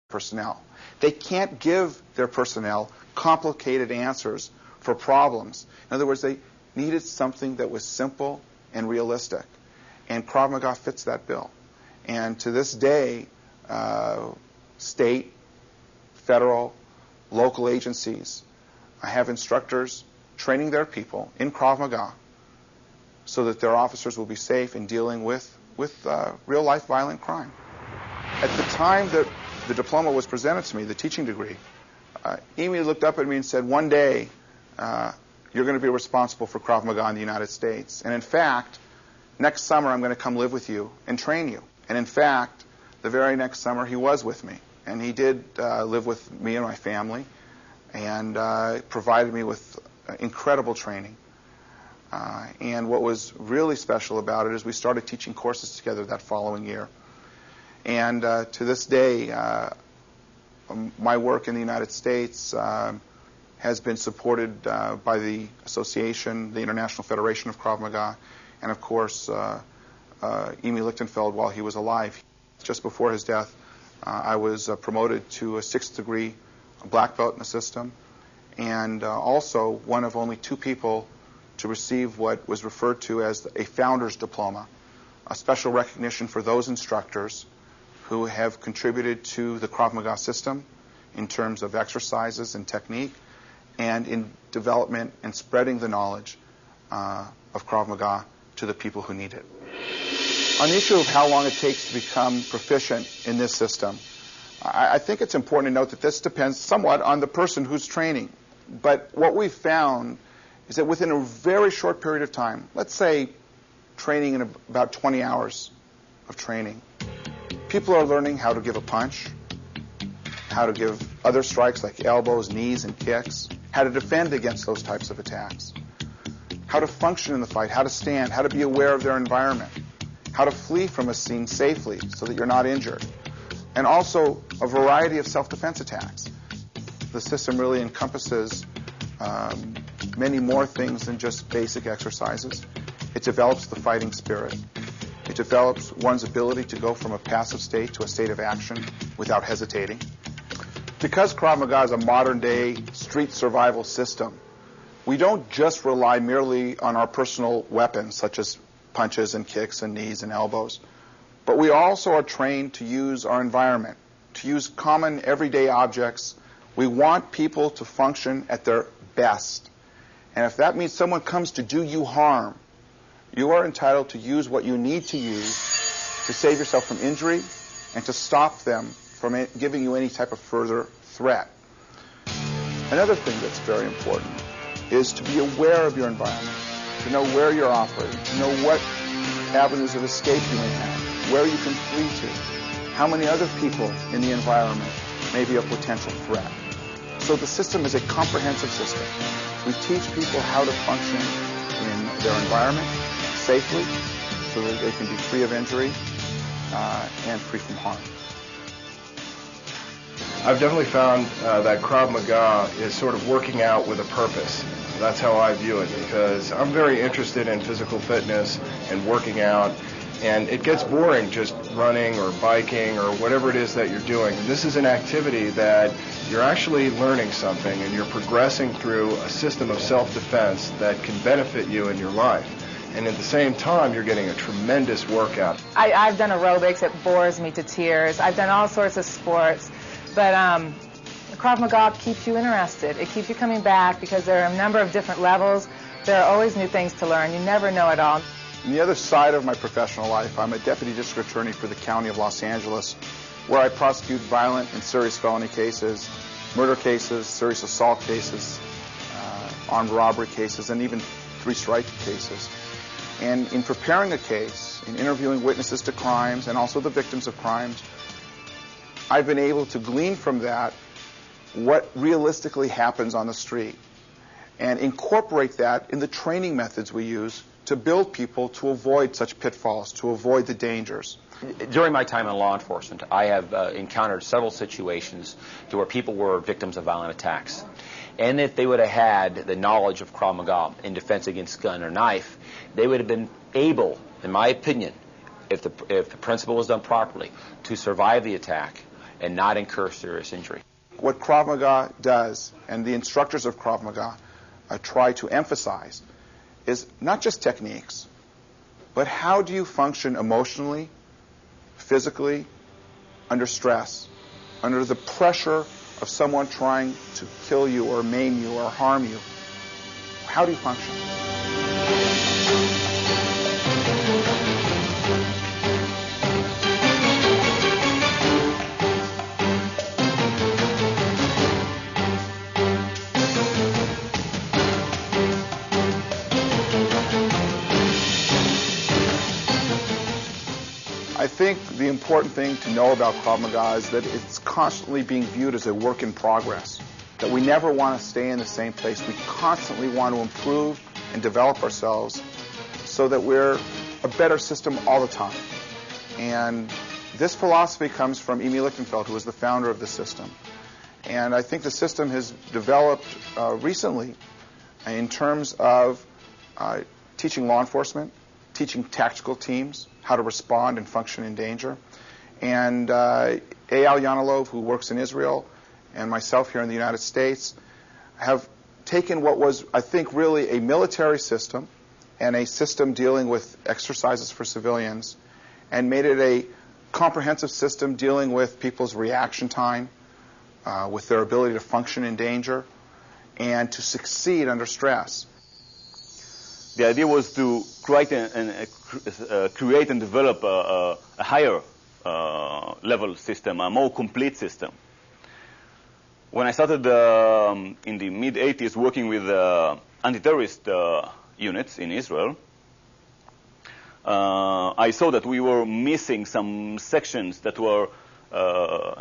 personnel. They can't give their personnel complicated answers for problems. In other words, they needed something that was simple and realistic. And Krav Maga fits that bill. And to this day, state, federal, local agencies have instructors training their people in Krav Maga so that their officers will be safe in dealing with real-life violent crime. At the time that the diploma was presented to me, the teaching degree, Amy looked up at me and said, one day, you're going to be responsible for Krav Maga in the United States. And in fact, next summer I'm going to come live with you and train you. And in fact, the very next summer he was with me. And he did live with me and my family and provided me with incredible training. And what was really special about it is we started teaching courses together that following year. And to this day, my work in the United States has been supported by the association, the International Federation of Krav Maga, and of course, Emi Lichtenfeld while he was alive. Just before his death, I was promoted to a 6th degree black belt in the system, and also one of only 2 people to receive what was referred to as a founder's diploma, a special recognition for those instructors who have contributed to the Krav Maga system in terms of exercises and technique, and in development and spreading the knowledge of Krav Maga to the people who need it. On the issue of how long it takes to become proficient in this system, I think it's important to note that this depends somewhat on the person who's training. But what we've found is that within a very short period of time, let's say training in about 20 hours of training, people are learning how to give a punch, how to give other strikes like elbows, knees, and kicks, how to defend against those types of attacks, how to function in the fight, how to stand, how to be aware of their environment, how to flee from a scene safely so that you're not injured, and also a variety of self-defense attacks. The system really encompasses many more things than just basic exercises. It develops the fighting spirit. It develops one's ability to go from a passive state to a state of action without hesitating. Because Krav Maga is a modern-day street survival system, we don't just rely merely on our personal weapons, such as punches and kicks and knees and elbows, but we also are trained to use our environment, to use common everyday objects. We want people to function at their best. And if that means someone comes to do you harm, you are entitled to use what you need to use to save yourself from injury and to stop them from giving you any type of further threat. Another thing that's very important is to be aware of your environment, to know where you're operating, to know what avenues of escape you may have, where you can flee to, how many other people in the environment may be a potential threat. So the system is a comprehensive system. We teach people how to function in their environment safely so that they can be free of injury and free from harm. I've definitely found that Krav Maga is sort of working out with a purpose. That's how I view it, because I'm very interested in physical fitness and working out, and it gets boring just running or biking or whatever it is that you're doing. This is an activity that you're actually learning something, and you're progressing through a system of self-defense that can benefit you in your life. And at the same time, you're getting a tremendous workout. I've done aerobics. It bores me to tears. I've done all sorts of sports. But Krav Maga keeps you interested. It keeps you coming back because there are a number of different levels. There are always new things to learn. You never know it all. On the other side of my professional life, I'm a deputy district attorney for the County of Los Angeles, where I prosecute violent and serious felony cases, murder cases, serious assault cases, armed robbery cases, and even 3-strike cases. And in preparing a case, in interviewing witnesses to crimes and also the victims of crimes, I've been able to glean from that what realistically happens on the street and incorporate that in the training methods we use to build people to avoid such pitfalls, to avoid the dangers. During my time in law enforcement, I have encountered several situations to where people were victims of violent attacks. And if they would have had the knowledge of Krav Maga in defense against gun or knife, they would have been able, in my opinion, if the principle was done properly, to survive the attack and not incur serious injury. What Krav Maga does, and the instructors of Krav Maga try to emphasize, is not just techniques, but how do you function emotionally, physically, under stress, under the pressure of someone trying to kill you or maim you or harm you. How do you function? I think the important thing to know about Krav Maga is that it's constantly being viewed as a work in progress, that we never want to stay in the same place. We constantly want to improve and develop ourselves so that we're a better system all the time. And this philosophy comes from Emil Lichtenfeld, who was the founder of the system. And I think the system has developed recently in terms of teaching law enforcement, teaching tactical teams how to respond and function in danger. And Eyal Yanilov, who works in Israel, and myself here in the United States, have taken what was, I think, really a military system and a system dealing with exercises for civilians and made it a comprehensive system dealing with people's reaction time, with their ability to function in danger, and to succeed under stress. The idea was to create and develop a higher level system, a more complete system. When I started in the mid-'80s working with anti-terrorist units in Israel, I saw that we were missing some sections that were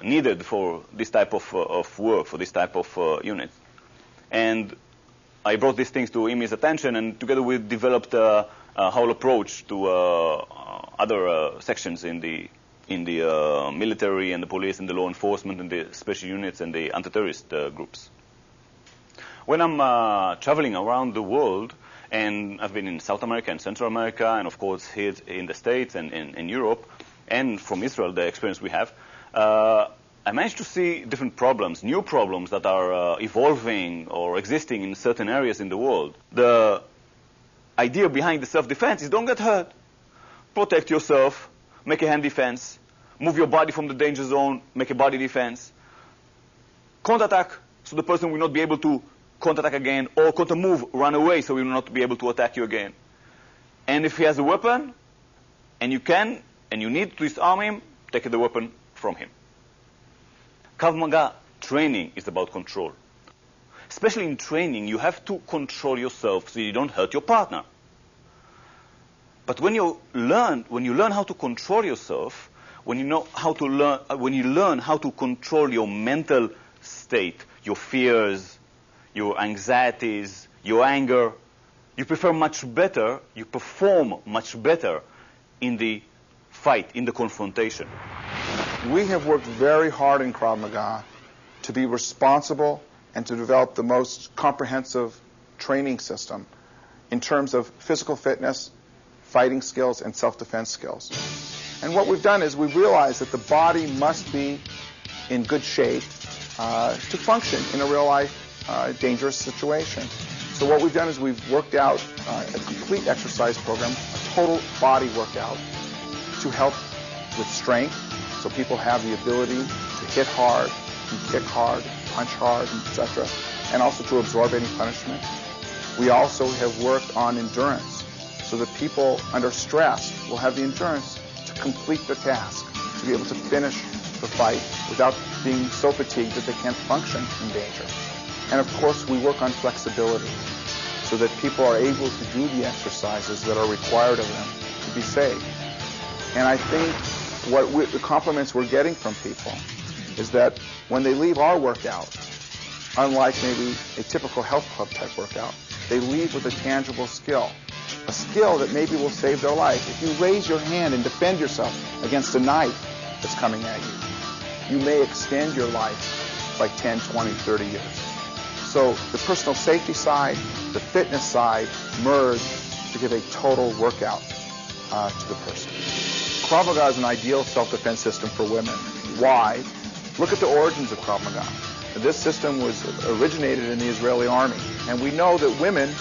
needed for this type of work, for this type of unit. And I brought these things to Imi's attention, and together we developed a whole approach to other sections in the military and the police and the law enforcement and the special units and the anti-terrorist groups. When I'm traveling around the world, and I've been in South America and Central America, and of course here in the States and in Europe, and from Israel, the experience we have, I managed to see different problems, new problems that are evolving or existing in certain areas in the world. The idea behind the self-defense is don't get hurt. Protect yourself, make a hand defense, move your body from the danger zone, make a body defense. Counterattack, so the person will not be able to counterattack again, or counter-move, run away, so he will not be able to attack you again. And if he has a weapon, and you can, and you need to disarm him, take the weapon from him. Krav Maga training is about control. Especially in training, you have to control yourself so you don't hurt your partner. But when you learn how to control yourself, when you learn how to control your mental state, your fears, your anxieties, your anger, you perform much better in the fight, in the confrontation. We have worked very hard in Krav Maga to be responsible and to develop the most comprehensive training system in terms of physical fitness, fighting skills, and self-defense skills. And what we've done is we've realized that the body must be in good shape to function in a real-life dangerous situation. So what we've done is we've worked out a complete exercise program, a total body workout, to help with strength, so people have the ability to hit hard, and kick hard, punch hard, etc., and also to absorb any punishment. We also have worked on endurance, so that people under stress will have the endurance to complete the task, to be able to finish the fight without being so fatigued that they can't function in danger. And of course, we work on flexibility, so that people are able to do the exercises that are required of them to be safe. And I think the compliments we're getting from people is that when they leave our workout, unlike maybe a typical health club type workout, they leave with a tangible skill, a skill that maybe will save their life. If you raise your hand and defend yourself against a knife that's coming at you, you may extend your life by 10, 20, 30 years. So the personal safety side, the fitness side merge to give a total workout to the person. Krav Maga is an ideal self-defense system for women. Why? Look at the origins of Krav Maga. This system was originated in the Israeli army, and we know that women